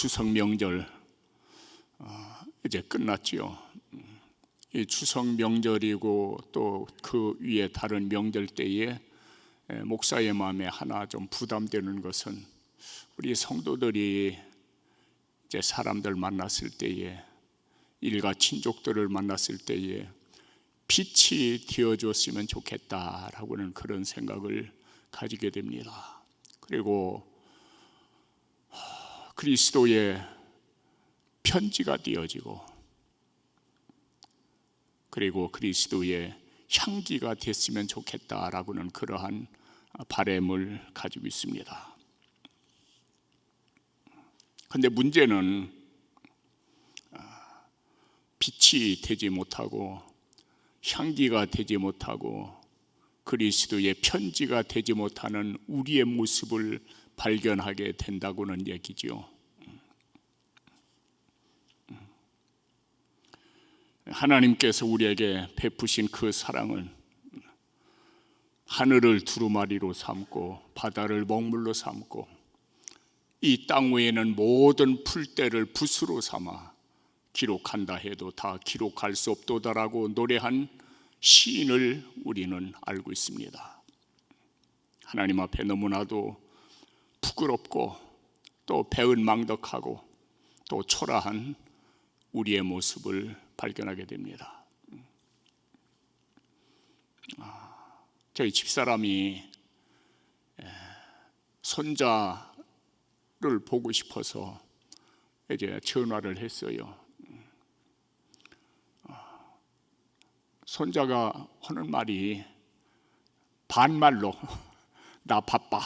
추석 명절 이제 끝났지요. 이 추석 명절이고 또 그 위에 다른 명절 때에 목사의 마음에 하나 좀 부담되는 것은 우리 성도들이 이제 사람들 만났을 때에, 일가 친족들을 만났을 때에 빛이 되어줬으면 좋겠다라고는 그런 생각을 가지게 됩니다. 그리고 그리스도의 편지가 되어지고, 그리고 그리스도의 향기가 됐으면 좋겠다라고는 그러한 바람을 가지고 있습니다. 그런데 문제는 빛이 되지 못하고 향기가 되지 못하고 그리스도의 편지가 되지 못하는 우리의 모습을 발견하게 된다고는 얘기지요. 하나님께서 우리에게 베푸신 그 사랑은 하늘을 두루마리로 삼고 바다를 먹물로 삼고 이 땅 위에는 모든 풀떼를 붓으로 삼아 기록한다 해도 다 기록할 수 없도다라고 노래한 시인을 우리는 알고 있습니다. 하나님 앞에 너무나도 부끄럽고 또 배은망덕하고 또 초라한 우리의 모습을 발견하게 됩니다. 저희 집사람이 손자를 보고 싶어서 이제 전화를 했어요. 손자가 하는 말이 반말로 나 바빠,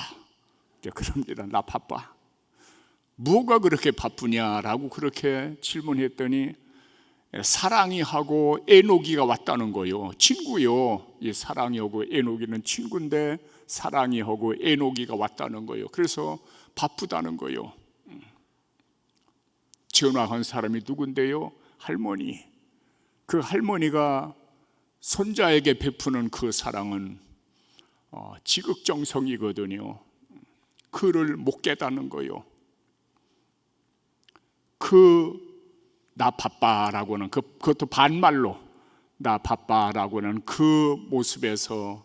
이제 그럽니다. 나 바빠. 뭐가 그렇게 바쁘냐라고 그렇게 질문했더니 사랑이하고 에노기가 왔다는 거요. 친구요. 이 사랑이하고 에노기는 친구인데 사랑이하고 에노기가 왔다는 거요. 그래서 바쁘다는 거요. 전화한 사람이 누군데요? 할머니. 그 할머니가 손자에게 베푸는 그 사랑은 지극정성이거든요. 그를 못 깨닫는 거요. 나 바빠라고는 그것도 반말로 나 바빠라고는 그 모습에서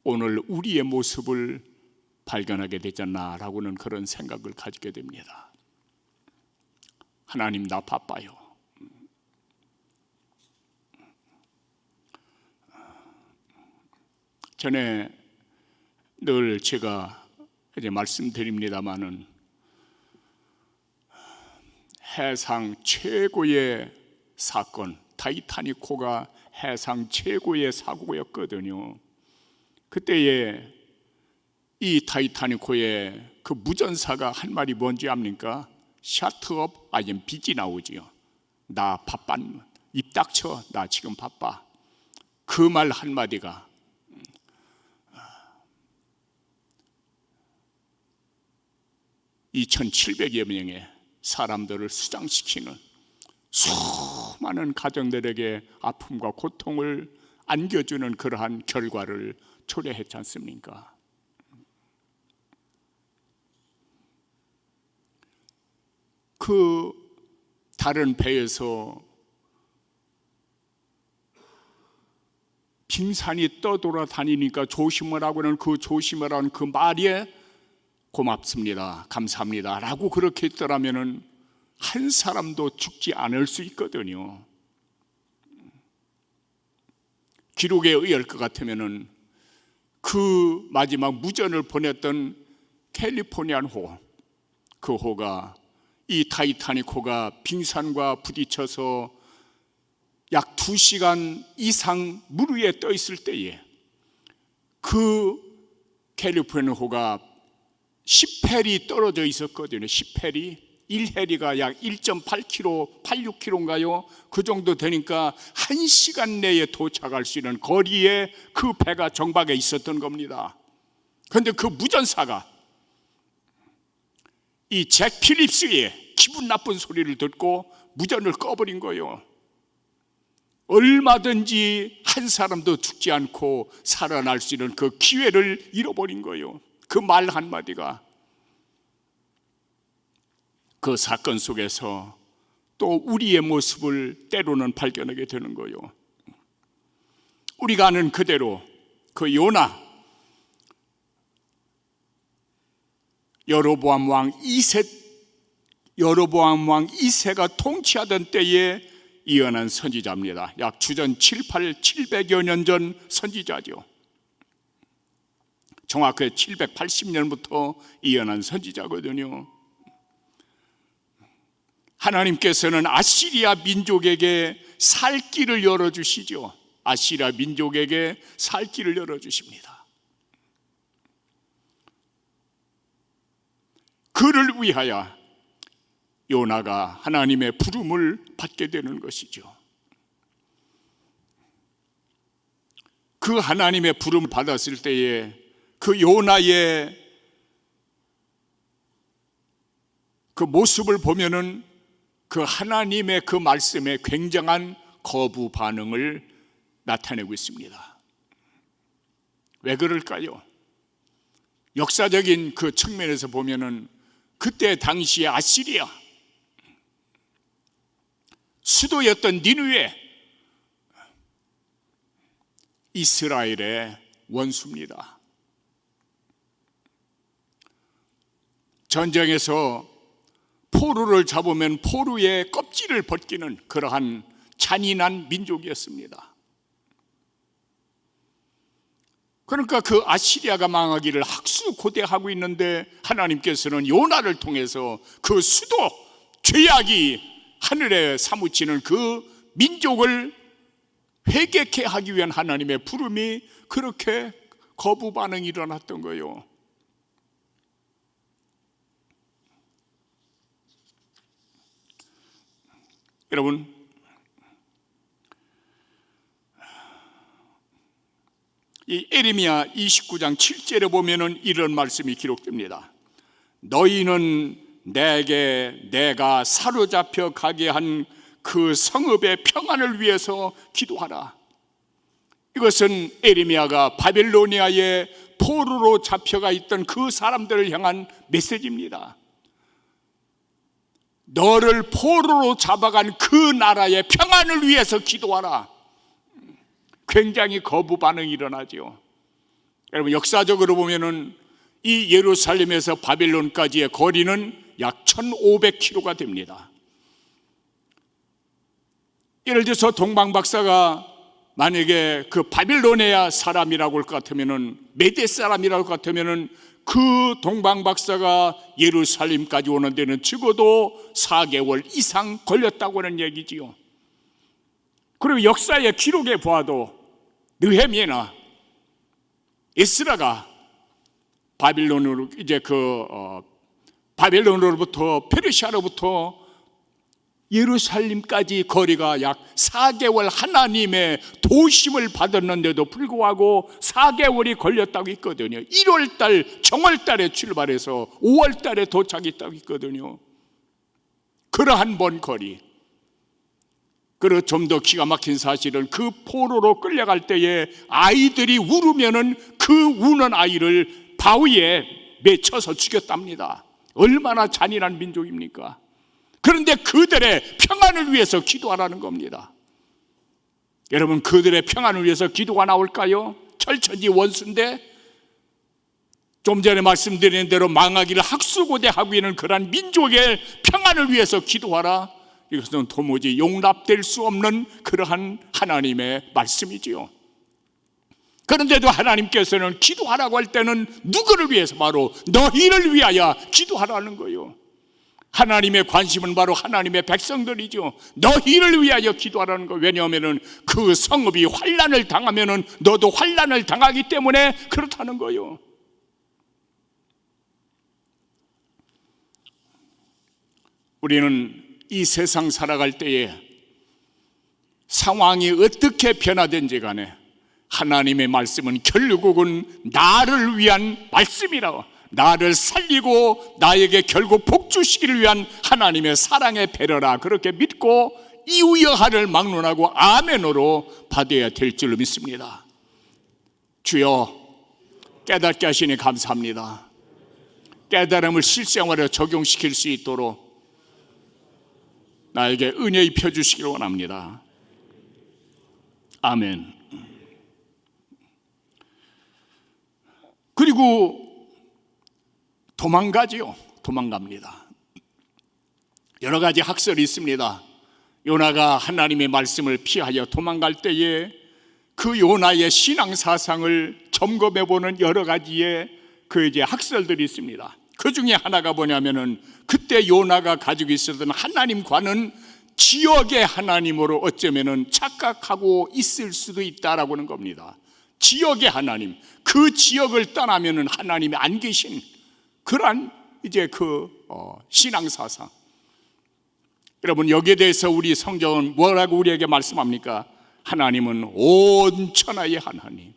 오늘 우리의 모습을 발견하게 되잖아라고는 그런 생각을 가지게 됩니다. 하나님, 나 바빠요. 전에 늘 제가 이제 말씀드립니다마는 해상 최고의 사건, 타이타닉호가 해상 최고의 사고였거든요. 그때에 이 타이타닉호의 그 무전사가 한 말이 뭔지 압니까? Shut up, I am busy 나오지요. 나 바빠, 입 닥쳐, 나 지금 바빠. 그 말 한마디가 2,700여 명의 사람들을 수장시키는, 수많은 가정들에게 아픔과 고통을 안겨주는 그러한 결과를 초래했지 않습니까? 그 다른 배에서 빙산이 떠돌아다니니까 조심하라고는 그 조심하라는 그 말에 고맙습니다, 감사합니다 라고 그렇게 했더라면 한 사람도 죽지 않을 수 있거든요. 기록에 의할 것 같으면 그 마지막 무전을 보냈던 캘리포니안 호, 그 호가 이 타이타닉 호가 빙산과 부딪혀서 약 2시간 이상 물 위에 떠 있을 때에 그 캘리포니안 호가 10해리 떨어져 있었거든요. 10해리, 1해리가 약 1.8km, 86km인가요? 그 정도 되니까 1시간 내에 도착할 수 있는 거리에 그 배가 정박해 있었던 겁니다. 그런데 그 무전사가 이 잭 필립스의 기분 나쁜 소리를 듣고 무전을 꺼버린 거예요. 얼마든지 한 사람도 죽지 않고 살아날 수 있는 그 기회를 잃어버린 거예요. 그 말 한마디가 그 사건 속에서 또 우리의 모습을 때로는 발견하게 되는 거요. 우리가 아는 그대로 그 요나, 여로보암 왕 2세가 통치하던 때에 예언한 선지자입니다. 약 주전 700여 년 전 선지자죠. 정확하게 780년부터 예언한 선지자거든요. 하나님께서는 아시리아 민족에게 살 길을 열어주시죠. 아시리아 민족에게 살 길을 열어주십니다. 그를 위하여 요나가 하나님의 부름을 받게 되는 것이죠. 그 하나님의 부름을 받았을 때에 그 요나의 그 모습을 보면은 그 하나님의 그 말씀에 굉장한 거부 반응을 나타내고 있습니다. 왜 그럴까요? 역사적인 그 측면에서 보면은 그때 당시에 아시리아 수도였던 니느웨, 이스라엘의 원수입니다. 전쟁에서 포로를 잡으면 포로의 껍질을 벗기는 그러한 잔인한 민족이었습니다. 그러니까 그 아시리아가 망하기를 학수고대하고 있는데 하나님께서는 요나를 통해서 그 수도, 죄악이 하늘에 사무치는 그 민족을 회개케 하기 위한 하나님의 부름이 그렇게 거부 반응이 일어났던 거예요. 여러분, 이 에레미야 29장 7절에 보면은 이런 말씀이 기록됩니다. 너희는 내가 사로잡혀 가게 한 그 성읍의 평안을 위해서 기도하라. 이것은 에레미야가 바벨로니아에 포로로 잡혀가 있던 그 사람들을 향한 메시지입니다. 너를 포로로 잡아간 그 나라의 평안을 위해서 기도하라. 굉장히 거부 반응이 일어나죠. 여러분, 역사적으로 보면은 이 예루살렘에서 바벨론까지의 거리는 약 1500km가 됩니다. 예를 들어서 동방 박사가 만약에 그 바빌로니아 사람이라고 할 것 같으면은, 메대 사람이라고 할 것 같으면은 그 동방 박사가 예루살렘까지 오는 데는 적어도 4개월 이상 걸렸다고 하는 얘기지요. 그리고 역사의 기록에 보아도 느헤미야나 에스라가 바빌론으로 바벨론으로부터 페르시아로부터 예루살렘까지 거리가 약 4개월 하나님의 도심을 받았는데도 불구하고 4개월이 걸렸다고 있거든요. 1월달 정월달에 출발해서 5월달에 도착했다고 있거든요. 그러한 먼 거리. 그리고 좀 더 기가 막힌 사실은 그 포로로 끌려갈 때에 아이들이 울으면은 그 우는 아이를 바위에 맺혀서 죽였답니다. 얼마나 잔인한 민족입니까? 그런데 그들의 평안을 위해서 기도하라는 겁니다. 여러분, 그들의 평안을 위해서 기도가 나올까요? 철천지 원수인데, 좀 전에 말씀드린 대로 망하기를 학수고대하고 있는 그러한 민족의 평안을 위해서 기도하라. 이것은 도무지 용납될 수 없는 그러한 하나님의 말씀이지요. 그런데도 하나님께서는 기도하라고 할 때는 누구를 위해서? 바로 너희를 위하여 기도하라는 거예요. 하나님의 관심은 바로 하나님의 백성들이죠. 너희를 위하여 기도하라는 거예요. 왜냐하면 그 성읍이 환난을 당하면 너도 환난을 당하기 때문에 그렇다는 거예요. 우리는 이 세상 살아갈 때에 상황이 어떻게 변화된지 간에 하나님의 말씀은 결국은 나를 위한 말씀이라고, 나를 살리고 나에게 결국 복 주시기를 위한 하나님의 사랑의 배려라, 그렇게 믿고 이유여하를 막론하고 아멘으로 받아야 될 줄로 믿습니다. 주여, 깨닫게 하시니 감사합니다. 깨달음을 실생활에 적용시킬 수 있도록 나에게 은혜 입혀 주시길 원합니다. 아멘. 그리고 도망가지요. 도망갑니다. 여러 가지 학설이 있습니다. 요나가 하나님의 말씀을 피하여 도망갈 때에 그 요나의 신앙 사상을 점검해 보는 여러 가지의 학설들이 있습니다. 그 중에 하나가 뭐냐면은 그때 요나가 가지고 있었던 하나님과는 지역의 하나님으로 어쩌면은 착각하고 있을 수도 있다라고 하는 겁니다. 지역의 하나님, 그 지역을 떠나면은 하나님이 안 계신 그러한 신앙 사상. 여러분, 여기에 대해서 우리 성경은 뭐라고 우리에게 말씀합니까? 하나님은 온 천하의 하나님.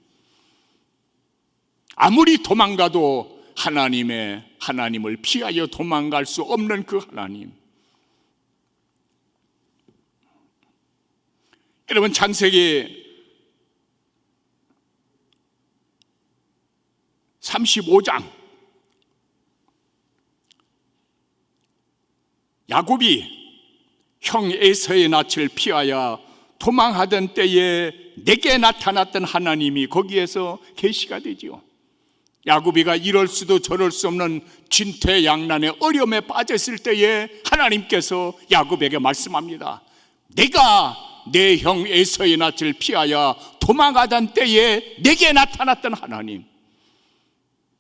아무리 도망가도 하나님을 피하여 도망갈 수 없는 그 하나님. 여러분, 창세기 35장 야곱이 형 에서의 낯을 피하여 도망하던 때에 내게 나타났던 하나님이 거기에서 계시가 되지요. 야곱이가 이럴 수도 저럴 수 없는 진퇴양난의 어려움에 빠졌을 때에 하나님께서 야곱에게 말씀합니다. 내가 내 형 에서의 낯을 피하여 도망하던 때에 내게 나타났던 하나님.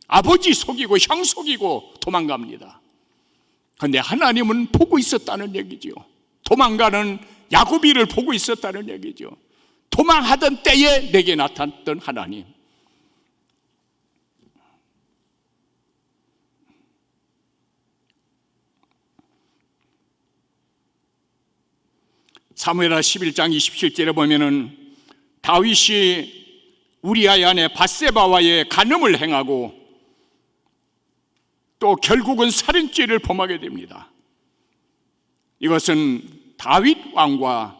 아버지 속이고 형 속이고 도망갑니다. 그런데 하나님은 보고 있었다는 얘기죠. 도망가는 야곱이를 보고 있었다는 얘기죠. 도망하던 때에 내게 나타났던 하나님. 사무엘하 11장 27절에 보면은 다윗이 우리아의 아내 밧세바와의 간음을 행하고 또 결국은 살인죄를 범하게 됩니다. 이것은 다윗 왕과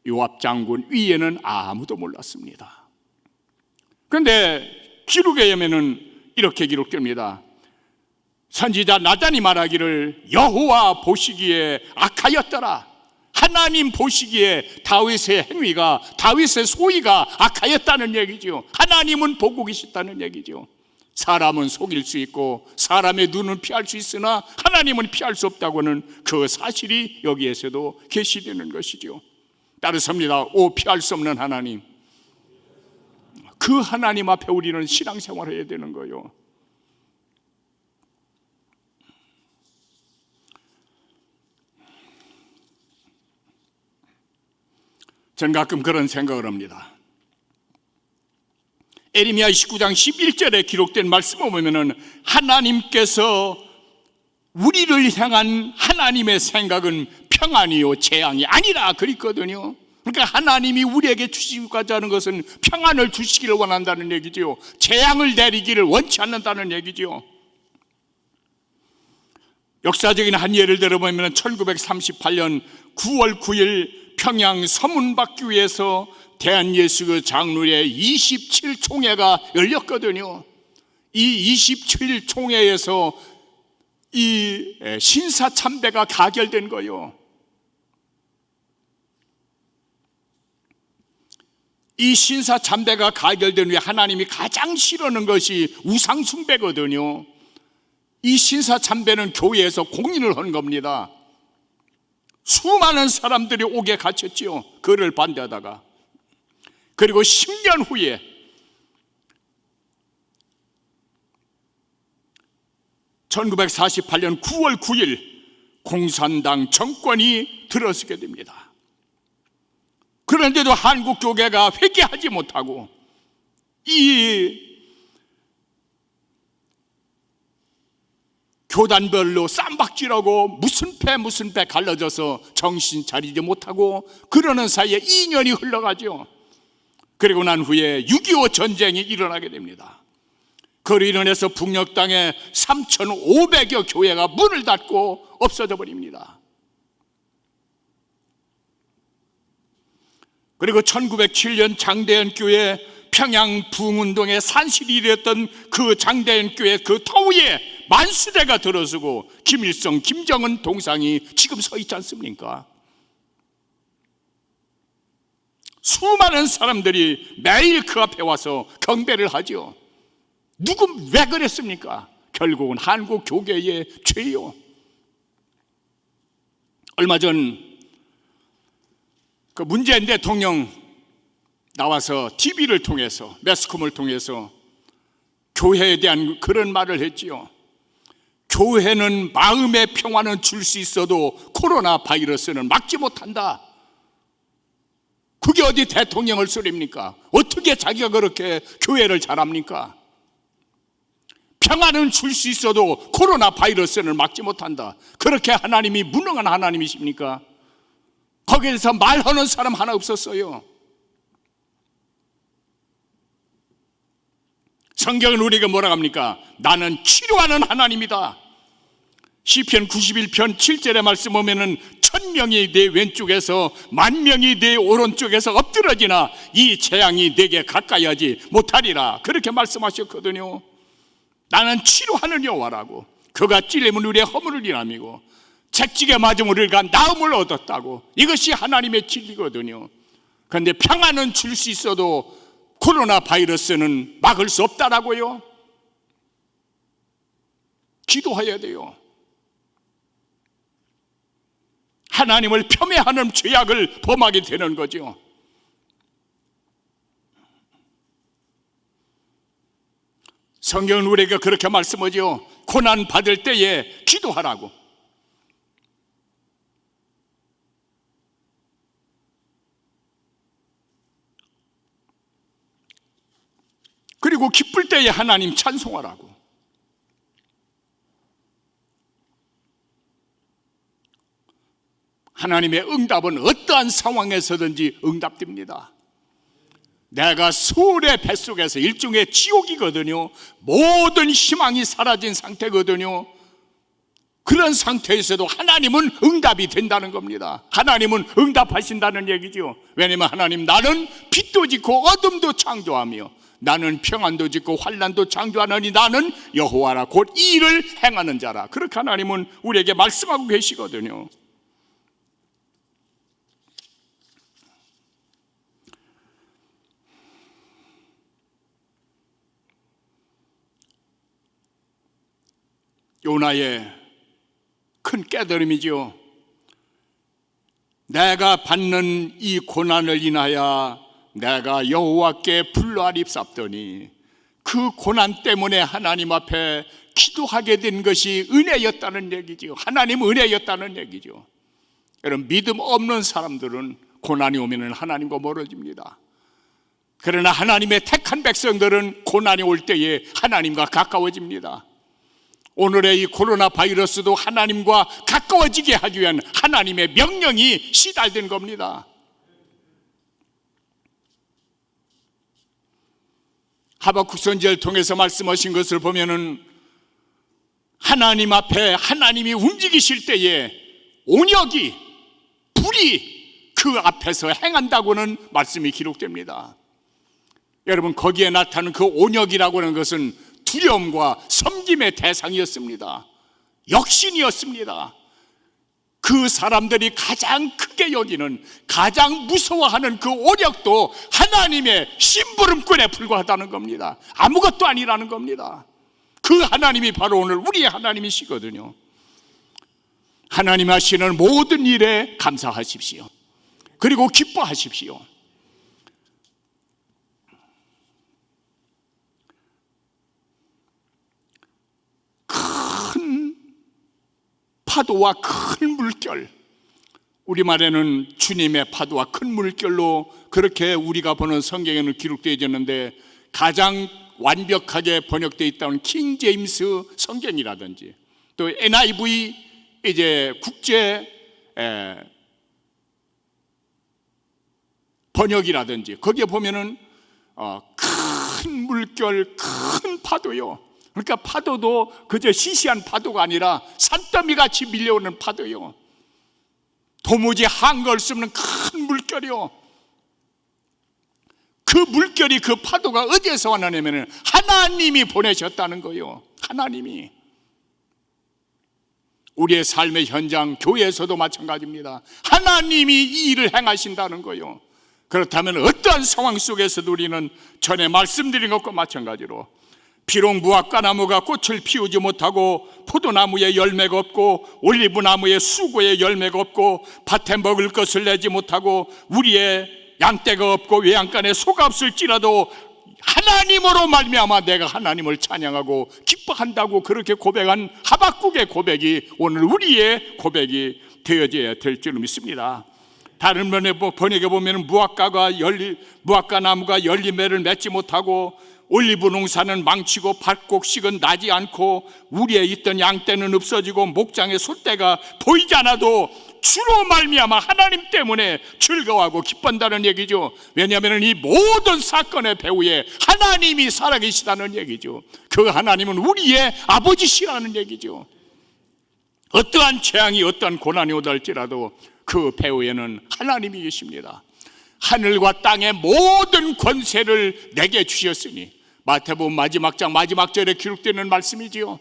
요압 장군 위에는 아무도 몰랐습니다. 그런데 기록에 의하면은 이렇게 기록됩니다. 선지자 나단이 말하기를 여호와 보시기에 악하였더라. 하나님 보시기에 다윗의 행위가, 다윗의 소위가 악하였다는 얘기죠. 하나님은 보고 계셨다는 얘기죠. 사람은 속일 수 있고 사람의 눈은 피할 수 있으나 하나님은 피할 수 없다고는 그 사실이 여기에서도 계시되는 것이죠. 따르습니다. 오 피할 수 없는 하나님, 그 하나님 앞에 우리는 신앙생활을 해야 되는 거예요. 저는 가끔 그런 생각을 합니다. 에레미야 29장 11절에 기록된 말씀을 보면은 하나님께서 우리를 향한 하나님의 생각은 평안이요 재앙이 아니라 그랬거든요. 그러니까 하나님이 우리에게 주시고자 하는 것은 평안을 주시기를 원한다는 얘기죠. 재앙을 내리기를 원치 않는다는 얘기죠. 역사적인 한 예를 들어보면 1938년 9월 9일 평양 서문박교에서 대한예수교 장로의 27총회가 열렸거든요. 이 27총회에서 이 신사참배가 가결된 거예요. 이 신사참배가 가결된 후에 하나님이 가장 싫어하는 것이 우상숭배거든요. 이 신사참배는 교회에서 공인을 한 겁니다. 수많은 사람들이 옥에 갇혔지요. 그를 반대하다가. 그리고 10년 후에 (1948년 9월 9일) 공산당 정권이 들어서게 됩니다. 그런데도 한국교회가 회개하지 못하고 이 교단별로 쌈박질하고 무슨 패 갈라져서 정신 차리지 못하고 그러는 사이에 2년이 흘러가죠. 그리고 난 후에 6.25 전쟁이 일어나게 됩니다. 그로 인해서 북녘 땅에 3,500여 교회가 문을 닫고 없어져 버립니다. 그리고 1907년 장대현 교회 평양 부흥운동의 산실이 되었던 그 장대현 교회 그 터위에 만수대가 들어서고 김일성, 김정은 동상이 지금 서 있지 않습니까? 수많은 사람들이 매일 그 앞에 와서 경배를 하죠. 누구 왜 그랬습니까? 결국은 한국 교계의 죄요. 얼마 전 그 문재인 대통령 나와서 TV를 통해서, 매스컴을 통해서 교회에 대한 그런 말을 했지요. 교회는 마음의 평화는 줄 수 있어도 코로나 바이러스는 막지 못한다. 그게 어디 대통령을 소리입니까? 어떻게 자기가 그렇게 교회를 잘합니까? 평화는 줄 수 있어도 코로나 바이러스는 막지 못한다. 그렇게 하나님이 무능한 하나님이십니까? 거기에서 말하는 사람 하나 없었어요. 성경은 우리에게 뭐라고 합니까? 나는 치료하는 하나님이다. 시편 91편 7절의 말씀 보면은 1000명이 내 왼쪽에서 10,000명이 내 오른쪽에서 엎드러지나 이 재앙이 내게 가까이 하지 못하리라. 그렇게 말씀하셨거든요. 나는 치료하는 여호와라고. 그가 찔림은 우리의 허물을 인함이고 채찍에 맞음 우리가 나음을 얻었다고. 이것이 하나님의 진리거든요. 그런데 평화는 줄 수 있어도 코로나 바이러스는 막을 수 없다라고요. 기도해야 돼요. 하나님을 폄훼하는 죄악을 범하게 되는 거죠. 성경은 우리에게 그렇게 말씀하죠. 고난 받을 때에 기도하라고. 그리고 기쁠 때에 하나님 찬송하라고. 하나님의 응답은 어떠한 상황에서든지 응답됩니다. 내가 서울의 뱃속에서 일종의 지옥이거든요. 모든 희망이 사라진 상태거든요. 그런 상태에서도 하나님은 응답이 된다는 겁니다. 하나님은 응답하신다는 얘기죠. 왜냐하면 하나님, 나는 빛도 짓고 어둠도 창조하며 나는 평안도 짓고 환난도 창조하느니 나는 여호와라 곧 이 일을 행하는 자라. 그렇게 하나님은 우리에게 말씀하고 계시거든요. 요나의 큰 깨달음이죠. 내가 받는 이 고난을 인하여 내가 여호와께 불러아립사더니 그 고난 때문에 하나님 앞에 기도하게 된 것이 은혜였다는 얘기죠. 하나님 은혜였다는 얘기죠. 여러분, 믿음 없는 사람들은 고난이 오면 하나님과 멀어집니다. 그러나 하나님의 택한 백성들은 고난이 올 때에 하나님과 가까워집니다. 오늘의 이 코로나 바이러스도 하나님과 가까워지게 하기 위한 하나님의 명령이 시달된 겁니다. 하박국 선지자를 통해서 말씀하신 것을 보면은 하나님 앞에 하나님이 움직이실 때에 온역이, 불이 그 앞에서 행한다고는 말씀이 기록됩니다. 여러분, 거기에 나타나는 그 온역이라고 하는 것은 두려움과 섬김의 대상이었습니다. 역신이었습니다. 그 사람들이 가장 크게 여기는, 가장 무서워하는 그 오력도 하나님의 심부름꾼에 불과하다는 겁니다. 아무것도 아니라는 겁니다. 그 하나님이 바로 오늘 우리의 하나님이시거든요. 하나님 하시는 모든 일에 감사하십시오. 그리고 기뻐하십시오. 큰 파도와 큰 물결, 우리말에는 주님의 파도와 큰 물결로 그렇게 우리가 보는 성경에는 기록되어 있는데, 가장 완벽하게 번역되어 있다는 킹 제임스 성경이라든지 또 NIV 이제 국제 번역이라든지 거기에 보면은 큰 물결, 큰 파도요. 그러니까 파도도 그저 시시한 파도가 아니라 산더미 같이 밀려오는 파도요. 도무지 한걸 수 없는 큰 물결이요. 그 물결이, 그 파도가 어디에서 왔냐면 하나님이 보내셨다는 거예요. 하나님이. 우리의 삶의 현장, 교회에서도 마찬가지입니다. 하나님이 이 일을 행하신다는 거요. 그렇다면 어떠한 상황 속에서도 우리는 전에 말씀드린 것과 마찬가지로 비록 무화과나무가 꽃을 피우지 못하고 포도나무에 열매가 없고 올리브나무에 수고에 열매가 없고 밭에 먹을 것을 내지 못하고 우리의 양떼가 없고 외양간에 소가 없을지라도 하나님으로 말미암아 내가 하나님을 찬양하고 기뻐한다고 그렇게 고백한 하박국의 고백이 오늘 우리의 고백이 되어져야 될 줄 믿습니다. 다른 번역에 보면 무화과 나무가 열매를 맺지 못하고 올리브 농사는 망치고 밭곡식은 나지 않고 우리에 있던 양떼는 없어지고 목장의 소떼가 보이지 않아도 주로 말미암아 하나님 때문에 즐거워하고 기쁜다는 얘기죠. 왜냐하면 이 모든 사건의 배후에 하나님이 살아계시다는 얘기죠. 그 하나님은 우리의 아버지시라는 얘기죠. 어떠한 재앙이 어떠한 고난이 오다 할지라도 그 배후에는 하나님이 계십니다. 하늘과 땅의 모든 권세를 내게 주셨으니, 마태복음 마지막 장 마지막 절에 기록되는 말씀이지요.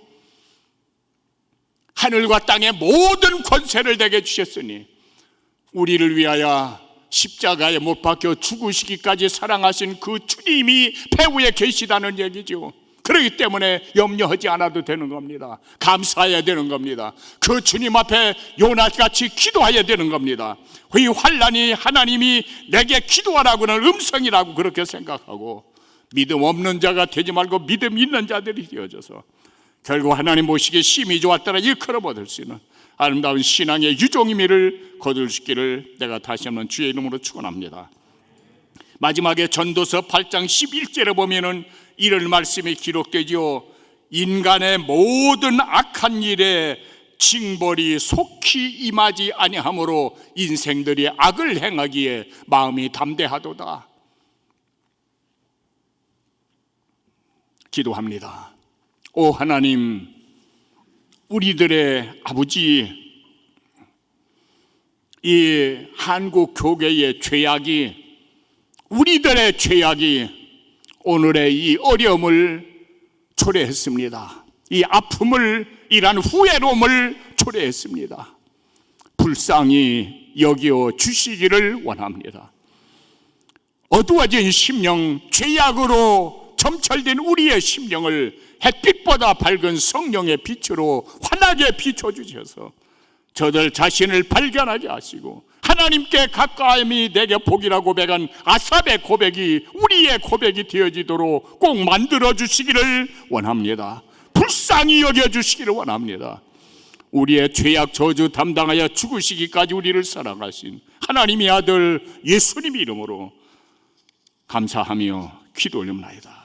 하늘과 땅의 모든 권세를 내게 주셨으니 우리를 위하여 십자가에 못 박혀 죽으시기까지 사랑하신 그 주님이 배후에 계시다는 얘기죠. 그렇기 때문에 염려하지 않아도 되는 겁니다. 감사해야 되는 겁니다. 그 주님 앞에 요나같이 기도해야 되는 겁니다. 이 환난이 하나님이 내게 기도하라고 하는 음성이라고 그렇게 생각하고 믿음 없는 자가 되지 말고 믿음 있는 자들이 되어져서 결국 하나님 보시기에 심히 좋았더라 일컬어 받을 수 있는 아름다운 신앙의 유종임을 거둘 수 있기를 내가 다시 한번 주의 이름으로 축원합니다. 마지막에 전도서 8장 11절에 보면은 이런 말씀이 기록되지요. 인간의 모든 악한 일에 징벌이 속히 임하지 아니하므로 인생들이 악을 행하기에 마음이 담대하도다. 기도합니다. 오 하나님, 우리들의 아버지, 이 한국 교회의 죄악이, 우리들의 죄악이 오늘의 이 어려움을 초래했습니다. 이 아픔을, 이란 후회로움을 초래했습니다. 불쌍히 여겨 주시기를 원합니다. 어두워진 심령, 죄악으로 점철된 우리의 심령을 햇빛보다 밝은 성령의 빛으로 환하게 비춰주셔서 저들 자신을 발견하게 하시고 하나님께 가까움이 내게 복이라고 고백한 아삽의 고백이 우리의 고백이 되어지도록 꼭 만들어주시기를 원합니다. 불쌍히 여겨주시기를 원합니다. 우리의 죄악 저주 담당하여 죽으시기까지 우리를 사랑하신 하나님의 아들 예수님 이름으로 감사하며 기도 올립니다.